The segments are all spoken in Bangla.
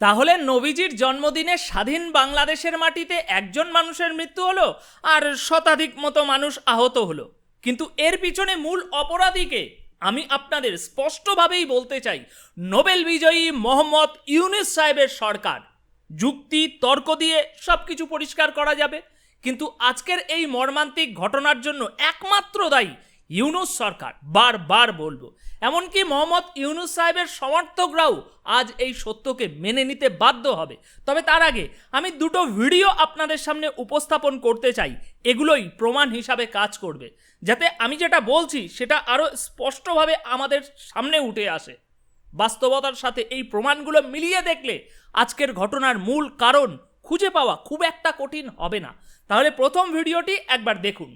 তাহলে নবীজির জন্মদিনে স্বাধীন বাংলাদেশের মাটিতে একজন মানুষের মৃত্যু হলো আর শতাধিক মতো মানুষ আহত হলো, কিন্তু এর পিছনে মূল অপরাধীকে আমি আপনাদের স্পষ্টভাবেই বলতে চাই, নোবেল বিজয়ী মোহাম্মদ ইউনূস সাহেবের সরকার। যুক্তি তর্ক দিয়ে সব কিছু পরিষ্কার করা যাবে, কিন্তু আজকের এই মর্মান্তিক ঘটনার জন্য একমাত্র দায়ী ইউনূস সরকার। বারবার বলবো, এমনকি মোহাম্মদ ইউনূস সাহেবের সমর্থকরাও আজ এই সত্যকে মেনে নিতে বাধ্য হবে। তবে তার আগে আমি দুটো ভিডিও আপনাদের সামনে উপস্থাপন করতে চাই, এগুলোই প্রমাণ হিসাবে কাজ করবে, যাতে আমি যেটা বলছি সেটা আরও স্পষ্টভাবে আমাদের সামনে উঠে আসে। বাস্তবতার সাথে এই প্রমাণগুলো মিলিয়ে দেখলে আজকের ঘটনার মূল কারণ খুঁজে পাওয়া খুব একটা কঠিন হবে না। তাহলে প্রথম ভিডিওটি একবার দেখুন।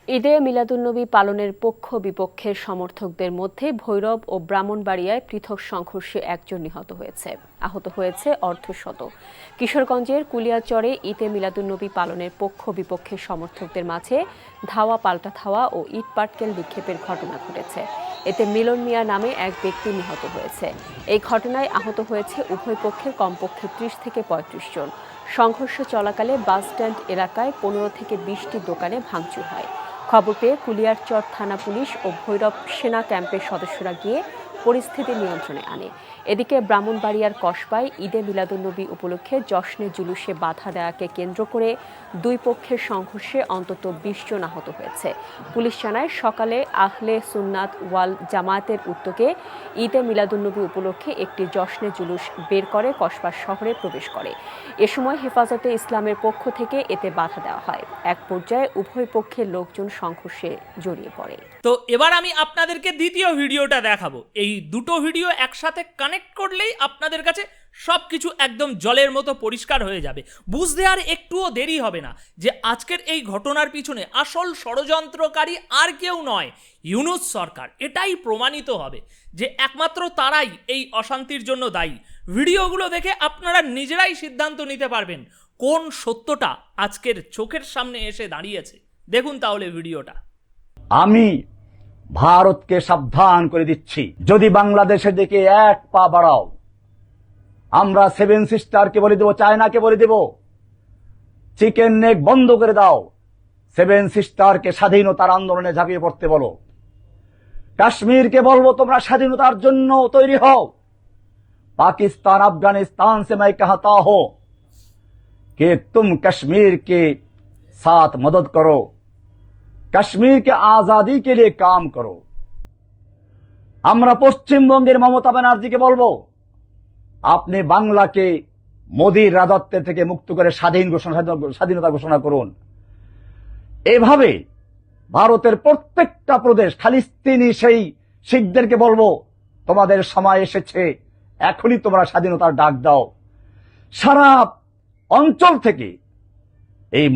ঈদে মিলাদুন্নবী পালনের পক্ষ বিপক্ষের সমর্থকদের মধ্যে ভৈরব ও ব্রাহ্মণবাড়িয়ায় পৃথক সংঘর্ষে একজন নিহত হয়েছে, আহত হয়েছে অর্ধশত। কিশোরগঞ্জের কুলিয়াচরে ঈদে মিলাদুন্নবী পালনের পক্ষ বিপক্ষের সমর্থকদের মাঝে ধাওয়া পাল্টা ধাওয়া ও ইট পাটকেল নিক্ষেপের ঘটনা ঘটেছে। এতে মিলন মিয়া নামে এক ব্যক্তি নিহত হয়েছে। এই ঘটনায় আহত হয়েছে উভয় পক্ষের কমপক্ষে 30 থেকে 35 জন। সংঘর্ষ চলাকালে বাসস্ট্যান্ড এলাকায় 15 থেকে 20টি দোকানে ভাঙচুর হয়। খবর পেয়ে কুলিয়ারচর থানা পুলিশ ও ভৈরব সেনা ক্যাম্পের সদস্যরা গিয়ে পরিস্থিতি নিয়ন্ত্রণে আনে। এদিকে ব্রাহ্মণবাড়িয়ার কসবায় ঈদে মিলাদুন্নবী উপলক্ষে জশ্নে জুলুসে বাধা দেওয়াকে কেন্দ্র করে দুই পক্ষের সংঘর্ষে অন্তত 20 জন আহত হয়েছে। পুলিশ জানায়, সকালে আহলে সুন্নাত ওয়াল জামায়াতের উদ্যোগে ঈদে মিলাদুন্নবী উপলক্ষে একটি জশ্নে জুলুস বের করে কসবা শহরে প্রবেশ করে। এ সময় হেফাজতে ইসলামের পক্ষ থেকে এতে বাধা দেওয়া হয়। এক পর্যায়ে উভয় পক্ষের লোকজন সংঘর্ষে জড়িয়ে পড়ে। তো এবার আমি আপনাদেরকে দ্বিতীয় ভিডিওটা দেখাবো। এই দুটো ভিডিও একসাথে কানেক্ট করলেই আপনাদের কাছে সবকিছু একদম জলের মতো পরিষ্কার হয়ে যাবে। বুঝতে আর একটুও দেরি হবে না যে আজকের এই ঘটনার পিছনে আসল ষড়যন্ত্রকারী আর কেউ নয়, ইউনূস সরকার। এটাই প্রমাণিত হবে যে একমাত্র তারাই এই অশান্তির জন্য দায়ী। ভিডিওগুলো দেখে আপনারা নিজেরাই সিদ্ধান্ত নিতে পারবেন কোন সত্যটা আজকের চোখের সামনে এসে দাঁড়িয়েছে। দেখুন তাহলে ভিডিওটা। আমি ভারতকে সাবধান করে দিচ্ছি, যদি বাংলাদেশের দিকে এক পা বাড়াও, আমরা 7 সিস্টারকে বলে দেব, চায়নাকে বলে দেব, চিকেন নেক বন্ধ করে দাও। 7 সিস্টারকে স্বাধীনতার আন্দোলনে ঝাঁপিয়ে পড়তে বলো। কাশ্মীরকে বলবো, তোমরা স্বাধীনতার জন্য তৈরি হও। पाकिस्तान अफगानिस्तान से मैं कहता हूं कि तुम कश्मीर के साथ मदद करो, कश्मीर के आजादी के लिए काम करो। আমরা পশ্চিমবঙ্গের মমতা ব্যানার্জিকে বলবো, আপনি বাংলাকে মোদির রাজত্বের থেকে মুক্ত করে স্বাধীনতা ঘোষণা করুন। এভাবে ভারতের প্রত্যেকটা প্রদেশ, খালিস্তানি সেই শিখদেরকে বলবো, তোমাদের সময় এসেছে, এখনই তোমরা স্বাধীনতার ডাক দাও। সারা অঞ্চল থেকে এই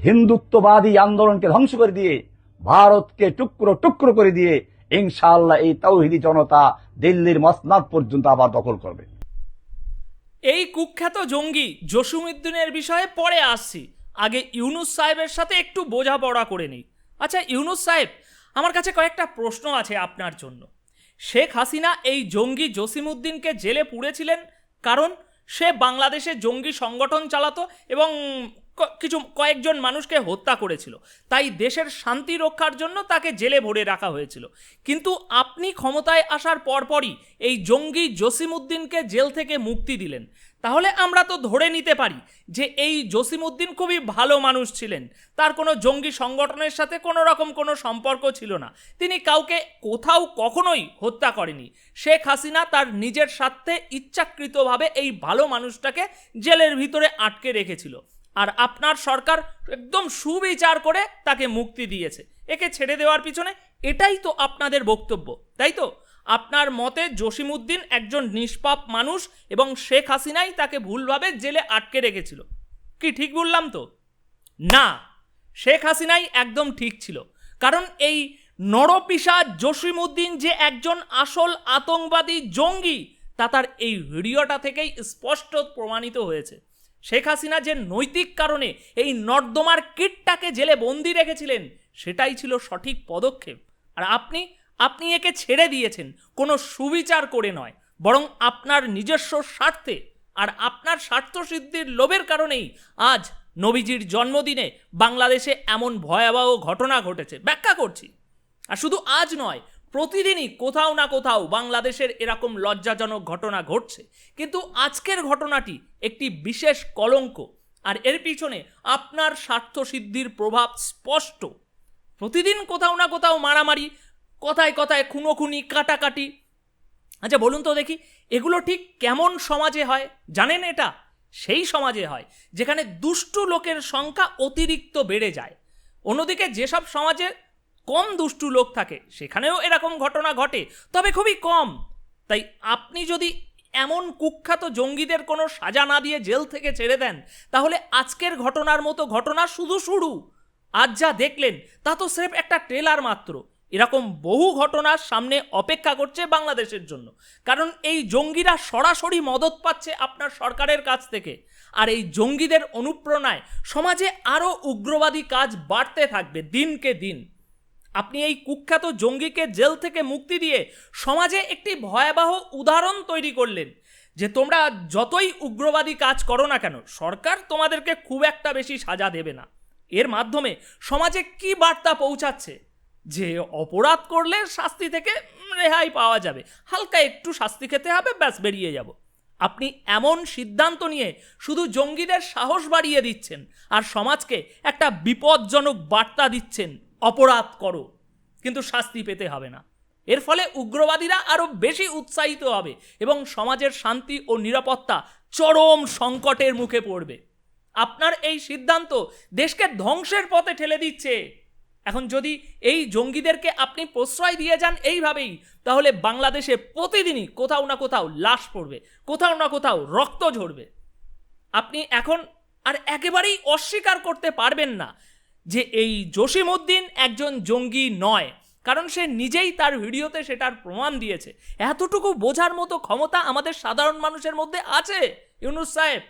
হিন্দুত্ববাদী আন্দোলনকে ধ্বংস করে দিয়ে, ভারতকে টুকরো টুকরো করে দিয়ে ইনশাআল্লাহ এই তাওহীদি জনতা দিল্লির মসনদ পর্যন্ত আবার দখল করবে। এই কুখ্যাত জঙ্গি জসিমউদ্দিনের বিষয়ে পরে আসছি, আগে ইউনূস সাহেবের সাথে একটু বোঝাপড়া করে নিই। আচ্ছা ইউনূস সাহেব, আমার কাছে কয়েকটা প্রশ্ন আছে আপনার জন্য। শেখ হাসিনা এই জঙ্গি জসিমউদ্দিনকে জেলে পুরেছিলেন কারণ সে বাংলাদেশে জঙ্গি সংগঠন চালাতো এবং কয়েকজন মানুষকে হত্যা করেছিল, তাই দেশের শান্তি রক্ষার জন্য তাকে জেলে ভরে রাখা হয়েছিল। কিন্তু আপনি ক্ষমতায় আসার পরপরই এই জঙ্গি জসিমউদ্দিনকে জেল থেকে মুক্তি দিলেন। তাহলে আমরা তো ধরে নিতে পারি যে এই জসিমউদ্দিন খুবই ভালো মানুষ ছিলেন, তার কোনো জঙ্গি সংগঠনের সাথে কোনো রকম কোনো সম্পর্ক ছিল না, তিনি কাউকে কোথাও কখনোই হত্যা করেনি। শেখ হাসিনা তার নিজের স্বার্থে ইচ্ছাকৃতভাবে এই ভালো মানুষটাকে জেলের ভিতরে আটকে রেখেছিল, আর আপনার সরকার একদম সুবিচার করে তাকে মুক্তি দিয়েছে। একে ছেড়ে দেওয়ার পিছনে এটাই তো আপনাদের বক্তব্য, তাই তো? আপনার মতে জসিমউদ্দিন একজন নিষ্পাপ মানুষ এবং শেখ হাসিনাই তাকে ভুলভাবে জেলে আটকে রেখেছিল। কি ঠিক বললাম তো? না, শেখ হাসিনাই একদম ঠিক ছিল, কারণ এই নরপিশাচ জসিমউদ্দিন যে একজন আসল আতঙ্কবাদী জঙ্গি তা তার এই ভিডিওটা থেকেই স্পষ্ট প্রমাণিত হয়েছে। শেখ হাসিনা যে নৈতিক কারণে এই নর্দমার কীটটাকে জেলে বন্দি রেখেছিলেন সেটাই ছিল সঠিক পদক্ষেপ, আর আপনি একে ছেড়ে দিয়েছেন কোনো সুবিচার করে নয়। বরং আপনার নিজস্ব স্বার্থে আর আপনার স্বার্থসিদ্ধির লোভের কারণেই আজ নবীজির জন্মদিনে বাংলাদেশে এমন ভয়াবহ ঘটনা ঘটেছে। ব্যাখ্যা করছি। আর শুধু আজ নয়, প্রতিদিনই কোথাও না কোথাও বাংলাদেশের এরকম লজ্জাজনক ঘটনা ঘটছে, কিন্তু আজকের ঘটনাটি একটি বিশেষ কলঙ্ক, আর এর পিছনে আপনার স্বার্থসিদ্ধির প্রভাব স্পষ্ট। প্রতিদিন কোথাও না কোথাও মারামারি, কথায় কথায় খুনোখুনি, কাটাকাটি। আচ্ছা বলুন তো দেখি, এগুলো ঠিক কেমন সমাজে হয় জানেন? এটা সেই সমাজে হয় যেখানে দুষ্টু লোকের সংখ্যা অতিরিক্ত বেড়ে যায়। অন্যদিকে যেসব সমাজে কম দুষ্টু লোক থাকে সেখানেও এরকম ঘটনা ঘটে, তবে খুবই কম। তাই আপনি যদি এমন কুখ্যাত জঙ্গিদের কোনো সাজা না দিয়ে জেল থেকে ছেড়ে দেন, তাহলে আজকের ঘটনার মতো ঘটনা শুধু শুরু। আজ যা দেখলেন তা তো স্রেফ একটা ট্রেলার মাত্র। এরকম বহু ঘটনার সামনে অপেক্ষা করছে বাংলাদেশের জন্য, কারণ এই জঙ্গিরা সরাসরি মদত পাচ্ছে আপনার সরকারের কাছ থেকে। আর এই জঙ্গিদের অনুপ্রেরণায় সমাজে আরও উগ্রবাদী কাজ বাড়তে থাকবে দিনকে দিন। আপনি এই কুখ্যাত জঙ্গিকে জেল থেকে মুক্তি দিয়ে সমাজে একটি ভয়াবহ উদাহরণ তৈরি করলেন যে তোমরা যতই উগ্রবাদী কাজ করো না কেন, সরকার তোমাদেরকে খুব একটা বেশি সাজা দেবে না। এর মাধ্যমে সমাজে কি বার্তা পৌঁছাচ্ছে? যে অপরাধ করলে শাস্তি থেকে রেহাই পাওয়া যাবে, হালকা একটু শাস্তি খেতে হবে, ব্যাস বেরিয়ে যাব। আপনি এমন সিদ্ধান্ত নিয়ে শুধু জঙ্গিদের সাহস বাড়িয়ে দিচ্ছেন আর সমাজকে একটা বিপজ্জনক বার্তা দিচ্ছেন, অপরাধ করো কিন্তু শাস্তি পেতে হবে না। এর ফলে উগ্রবাদীরা আরও বেশি উৎসাহিত হবে এবং সমাজের শান্তি ও নিরাপত্তা চরম সংকটের মুখে পড়বে। আপনার এই সিদ্ধান্ত দেশকে ধ্বংসের পথে ঠেলে দিচ্ছে। এখন যদি এই জঙ্গিদেরকে আপনি প্রশ্রয় দিয়ে যান এইভাবেই, তাহলে বাংলাদেশে প্রতিদিনই কোথাও না কোথাও লাশ পড়বে, কোথাও না কোথাও রক্ত ঝরবে। আপনি এখন আর একেবারেই অস্বীকার করতে পারবেন না যে এই জসিমউদ্দিন একজন জঙ্গি নয়, কারণ সে নিজেই তার ভিডিওতে সেটার প্রমাণ দিয়েছে। এতটুকু বোঝার মতো ক্ষমতা আমাদের সাধারণ মানুষের মধ্যে আছে। ইউনূস সাহেব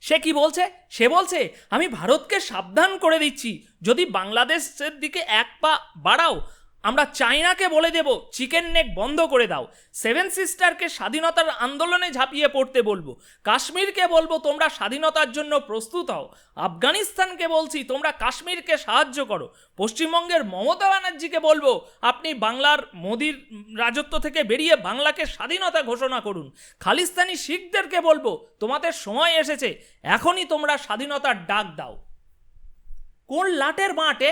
সে কি বলছে? সে বলছে আমি ভারতকে সাবধান করে দিচ্ছি, যদি বাংলাদেশের দিকে এক পা বাড়াও আমরা চায়নাকে বলে দেব চিকেন নেক বন্ধ করে দাও, সেভেন সিস্টারকে স্বাধীনতার আন্দোলনে ঝাঁপিয়ে পড়তে বলবো, কাশ্মীরকে বলবো তোমরা স্বাধীনতার জন্য প্রস্তুত হও, আফগানিস্তানকে বলছি তোমরা কাশ্মীরকে সাহায্য করো, পশ্চিমবঙ্গের মমতা ব্যানার্জিকে বলবো আপনি বাংলার মোদির রাজত্ব থেকে বেরিয়ে বাংলাকে স্বাধীনতা ঘোষণা করুন, খালিস্তানি শিখদেরকে বলবো তোমাদের সময় এসেছে, এখনই তোমরা স্বাধীনতার ডাক দাও। কোন লাটের মাঠে?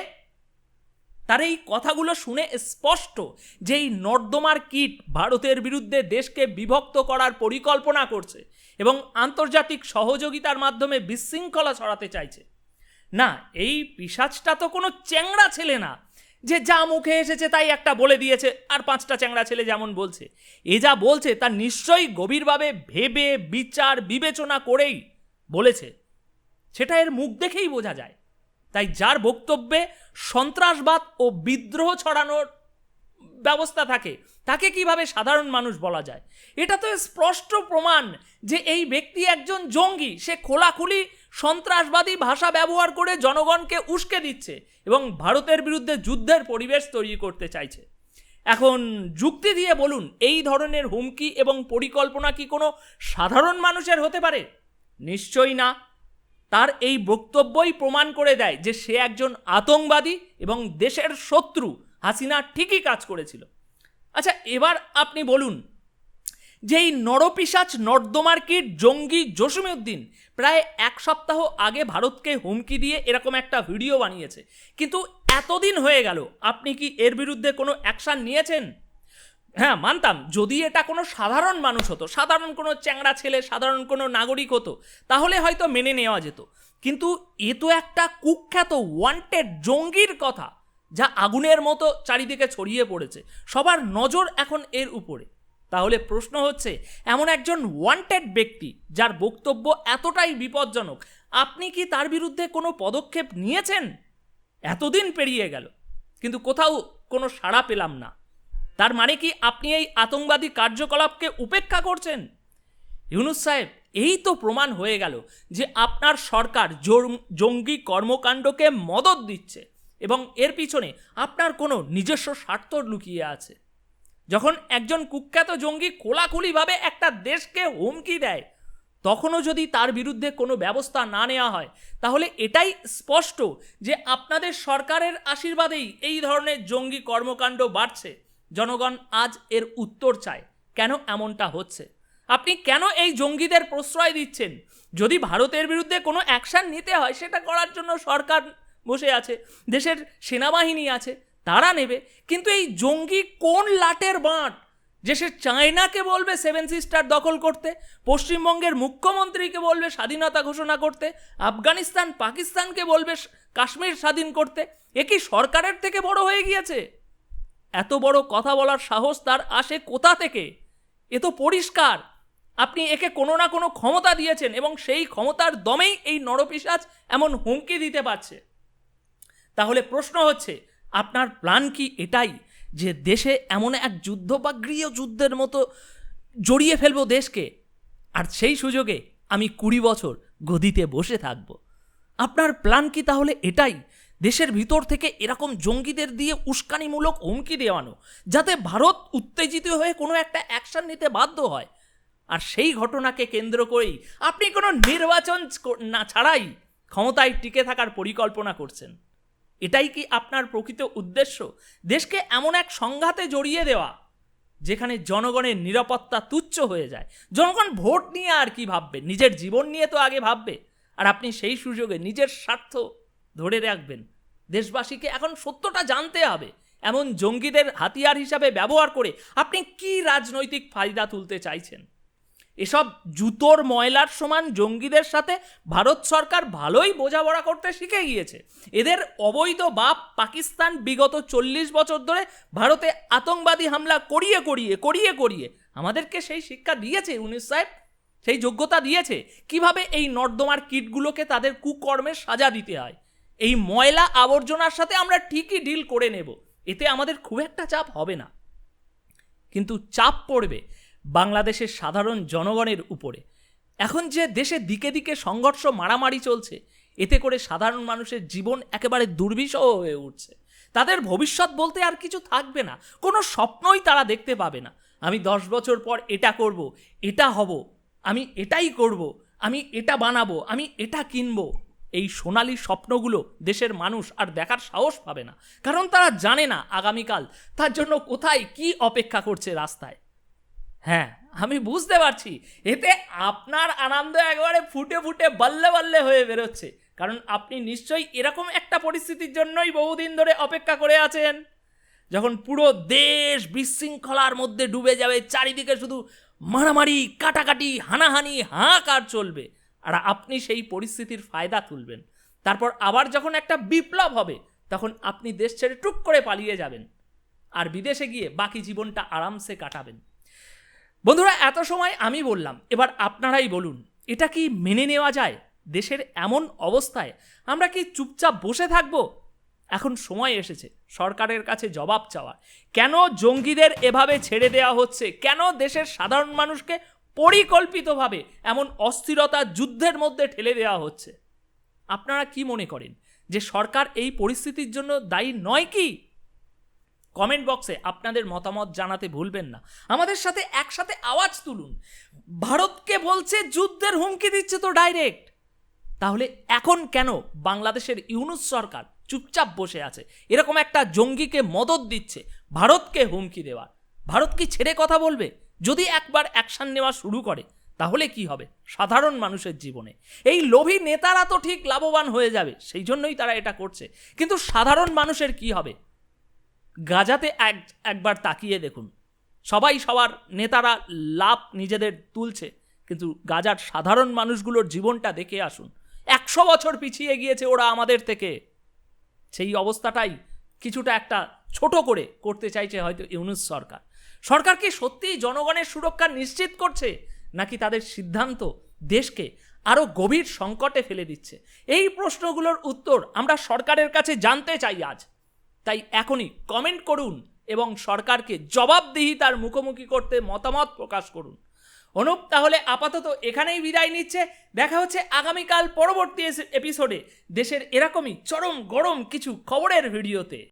তার এই কথাগুলো শুনে স্পষ্ট যে এই নর্দমার কীট ভারতের বিরুদ্ধে দেশকে বিভক্ত করার পরিকল্পনা করছে এবং আন্তর্জাতিক সহযোগিতার মাধ্যমে বিশৃঙ্খলা ছড়াতে চাইছে। না, এই পিশাচটা তো কোনো চ্যাংড়া ছেলে না যে যা মুখে এসেছে তাই একটা বলে দিয়েছে আর পাঁচটা চ্যাংড়া ছেলে যেমন বলছে। এ যা বলছে তা নিশ্চয়ই গভীরভাবে ভেবে বিচার বিবেচনা করেই বলেছে, সেটা এর মুখ দেখেই বোঝা যায়। তাই যার বক্তব্যে সন্ত্রাসবাদ ও বিদ্রোহ ছড়ানোর ব্যবস্থা থাকে তাকে কিভাবে সাধারণ মানুষ বলা যায়? এটা তো স্পষ্ট প্রমাণ যে এই ব্যক্তি একজন জঙ্গি। সে খোলাখুলি সন্ত্রাসবাদী ভাষা ব্যবহার করে জনগণকে উস্কে দিচ্ছে এবং ভারতের বিরুদ্ধে যুদ্ধের পরিবেশ তৈরি করতে চাইছে। এখন যুক্তি দিয়ে বলুন, এই ধরনের হুমকি এবং পরিকল্পনা কি কোনো সাধারণ মানুষের হতে পারে? নিশ্চয়ই না। তার এই বক্তব্যই প্রমাণ করে দেয় যে সে একজন আতঙ্কবাদী এবং দেশের শত্রু। হাসিনা ঠিকই কাজ করেছিল। আচ্ছা এবার আপনি বলুন যে এই নরপিশাচ নর্দমার কীট জঙ্গি জসিমউদ্দিন প্রায় এক সপ্তাহ আগে ভারতকে হুমকি দিয়ে এরকম একটা ভিডিও বানিয়েছে, কিন্তু এতদিন হয়ে গেল আপনি কি এর বিরুদ্ধে কোনো অ্যাকশান নিয়েছেন? হ্যাঁ, মানতাম যদি এটা কোনো সাধারণ মানুষ হতো, সাধারণ কোনো চ্যাংড়া ছেলে, সাধারণ কোনো নাগরিক হতো, তাহলে হয়তো মেনে নেওয়া যেত। কিন্তু এ তো একটা কুখ্যাত ওয়ান্টেড জঙ্গির কথা, যা আগুনের মতো চারিদিকে ছড়িয়ে পড়েছে। সবার নজর এখন এর উপরে। তাহলে প্রশ্ন হচ্ছে, এমন একজন ওয়ান্টেড ব্যক্তি যার বক্তব্য এতটাই বিপজ্জনক, আপনি কি তার বিরুদ্ধে কোনো পদক্ষেপ নিয়েছেন? এতদিন পেরিয়ে গেল কিন্তু কোথাও কোনো সাড়া পেলাম না। তার মানে কি আপনি এই আতঙ্কবাদী কার্যকলাপকে উপেক্ষা করছেন? ইউনূস সাহেব, এই তো প্রমাণ হয়ে গেল যে আপনার সরকার জঙ্গি কর্মকাণ্ডকে মদত দিচ্ছে এবং এর পিছনে আপনার কোনো নিজস্ব স্বার্থ লুকিয়ে আছে। যখন একজন কুখ্যাত জঙ্গি খোলাখুলিভাবে একটা দেশকে হুমকি দেয়, তখনও যদি তার বিরুদ্ধে কোনো ব্যবস্থা না নেওয়া হয়, তাহলে এটাই স্পষ্ট যে আপনাদের সরকারের আশীর্বাদেই এই ধরনের জঙ্গি কর্মকাণ্ড বাড়ছে। জনগণ আজ এর উত্তর চায়, কেন এমনটা হচ্ছে? আপনি কেন এই জঙ্গিদের প্রশ্রয় দিচ্ছেন? যদি ভারতের বিরুদ্ধে কোনো অ্যাকশন নিতে হয়, সেটা করার জন্য সরকার বসে আছে, দেশের সেনাবাহিনী আছে, তারা নেবে। কিন্তু এই জঙ্গি কোন লাটের বাঁট যে সে চায়নাকে বলবে সেভেন সিস্টার দখল করতে, পশ্চিমবঙ্গের মুখ্যমন্ত্রীকে বলবে স্বাধীনতা ঘোষণা করতে, আফগানিস্তান পাকিস্তানকে বলবে কাশ্মীর স্বাধীন করতে? এ কি সরকারের থেকে বড় হয়ে গিয়েছে? এত বড় কথা বলার সাহস তার আসে কোথা থেকে? এ তো পরিষ্কার আপনি একে কোনো না কোনো ক্ষমতা দিয়েছেন, এবং সেই ক্ষমতার দমেই এই নরপিশাচ এমন হুমকি দিতে পারছে। তাহলে প্রশ্ন হচ্ছে, আপনার প্ল্যান কি এটাই যে দেশে এমন এক যুদ্ধ বা গৃহযুদ্ধের মতো জড়িয়ে ফেলবো দেশকে, আর সেই সুযোগে আমি 20 বছর গদিতে বসে থাকব? আপনার প্ল্যান কি তাহলে এটাই, দেশের ভিতর থেকে এরকম জঙ্গিদের দিয়ে উস্কানিমূলক হুমকি দেওয়ানো, যাতে ভারত উত্তেজিত হয়ে কোনো একটা অ্যাকশন নিতে বাধ্য হয়? আর সেই ঘটনাকে কেন্দ্র করেই আপনি কোনো নির্বাচন না ছাড়াই ক্ষমতায় টিকে থাকার পরিকল্পনা করছেন। এটাই কি আপনার প্রকৃত উদ্দেশ্য? দেশকে এমন এক সংঘাতে জড়িয়ে দেওয়া যেখানে জনগণের নিরাপত্তা তুচ্ছ হয়ে যায়। জনগণ ভোট নিয়ে আর কি ভাববে, নিজের জীবন নিয়ে তো আগে ভাববে। আর আপনি সেই সুযোগে নিজের স্বার্থ ধরে রাখবেন। দেশবাসীকে এখন সত্যটা জানতে হবে। এমন জঙ্গিদের হাতিয়ার হিসাবে ব্যবহার করে আপনি কি রাজনৈতিক ফায়দা তুলতে চাইছেন? এসব জুতোর ময়লার সমান জঙ্গিদের সাথে ভারত সরকার ভালোই বোঝাপড়া করতে শিখে গিয়েছে। এদের অবৈধ বাপ পাকিস্তান বিগত 40 বছর ধরে ভারতে আতঙ্কবাদী হামলা করিয়ে আমাদেরকে সেই শিক্ষা দিয়েছে ইউনূস সাহেব, সেই যোগ্যতা দিয়েছে কিভাবে এই নর্দমার কীটগুলোকে তাদের কুকর্মের সাজা দিতে হয়। এই ময়লা আবর্জনার সাথে আমরা ঠিকই ডিল করে নেব, এতে আমাদের খুব একটা চাপ হবে না। কিন্তু চাপ পড়বে বাংলাদেশের সাধারণ জনগণের উপরে। এখন যে দেশে দিকে দিকে সংঘর্ষ মারামারি চলছে, এতে করে সাধারণ মানুষের জীবন একেবারে দুর্বিষহ হয়ে উঠছে। তাদের ভবিষ্যৎ বলতে আর কিছু থাকবে না, কোনো স্বপ্নই তারা দেখতে পাবে না। আমি 10 বছর পর এটা করব, এটা হব, আমি এটাই করব, আমি এটা বানাবো, আমি এটা কিনবো। এই সোনালী স্বপ্নগুলো দেশের মানুষ আর দেখার সাহস পাবে না, কারণ তারা জানে না আগামীকাল তার জন্য কোথায় কি অপেক্ষা করছে রাস্তায়। হ্যাঁ, আমি বুঝতে পারছি এতে আপনার আনন্দ একেবারে ফুটে ফুটে বাল্লে বাল্লে হয়ে বেরোচ্ছে, কারণ আপনি নিশ্চয়ই এরকম একটা পরিস্থিতির জন্যই বহুদিন ধরে অপেক্ষা করে আছেন, যখন পুরো দেশ বিশৃঙ্খলার মধ্যে ডুবে যাবে, চারিদিকে শুধু মারামারি, কাটাকাটি, হানাহানি, হাহাকার চলবে, আর আপনি সেই পরিস্থিতির ফায়দা তুলবেন। তারপর আবার যখন একটা বিপ্লব হবে, তখন আপনি দেশ ছেড়ে টুক করে পালিয়ে যাবেন, আর বিদেশে গিয়ে বাকি জীবনটা আরামসে কাটাবেন। বন্ধুরা, এত সময় আমি বললাম, এবার আপনারাই বলুন, এটা কি মেনে নেওয়া যায়? দেশের এমন অবস্থায় আমরা কি চুপচাপ বসে থাকবো? এখন সময় এসেছে সরকারের কাছে জবাব চাওয়ার। কেন জঙ্গিদের এভাবে ছেড়ে দেওয়া হচ্ছে? কেন দেশের সাধারণ মানুষকে পরিকল্পিতভাবে এমন অস্থিরতা, যুদ্ধের মধ্যে ঠেলে দেওয়া হচ্ছে? আপনারা কি মনে করেন যে সরকার এই পরিস্থিতির জন্য দায়ী নয় কি? কমেন্ট বক্সে আপনাদের মতামত জানাতে ভুলবেন না। আমাদের সাথে একসাথে আওয়াজ তুলুন। ভারতকে বলছে যুদ্ধের হুমকি দিচ্ছে তো ডাইরেক্ট, তাহলে এখন কেন বাংলাদেশের ইউনূস সরকার চুপচাপ বসে আছে? এরকম একটা জঙ্গিকে মদদ দিচ্ছে ভারতকে হুমকি দেওয়ার। ভারত কি ছেড়ে কথা বলবে? যদি একবার অ্যাকশন নেওয়া শুরু করে, তাহলে কি হবে সাধারণ মানুষের জীবনে? এই লোভী নেতারা তো ঠিক লাভবান হয়ে যাবে, সেই জন্যই তারা এটা করছে, কিন্তু সাধারণ মানুষের কি হবে? গাজাতে একবার তাকিয়ে দেখুন, সবাই সবার নেতারা লাভ নিজেদের তুলছে, কিন্তু গাজার সাধারণ মানুষগুলোর জীবনটা দেখে আসুন। 100 বছর পিছিয়ে গিয়েছে ওরা আমাদের থেকে। সেই অবস্থাটাই কিছুটা একটা ছোট করে করতে চাইছে হয়তো ইউনূস সরকার। সরকার কি সত্যিই জনগণের সুরক্ষা নিশ্চিত করছে, নাকি তাদের সিদ্ধান্ত দেশকে আরও গভীর সংকটে ফেলে দিচ্ছে? এই প্রশ্নগুলোর উত্তর আমরা সরকারের কাছে জানতে চাই আজ। তাই এখনই কমেন্ট করুন এবং সরকারকে জবাবদিহিতার মুখোমুখি করতে মতামত প্রকাশ করুন। অনুপ তাহলে আপাতত এখানেই বিদায় নিচ্ছে। দেখা হচ্ছে আগামীকাল পরবর্তী এপিসোডে দেশের এরকমই চরম গরম কিছু খবরের ভিডিওতে।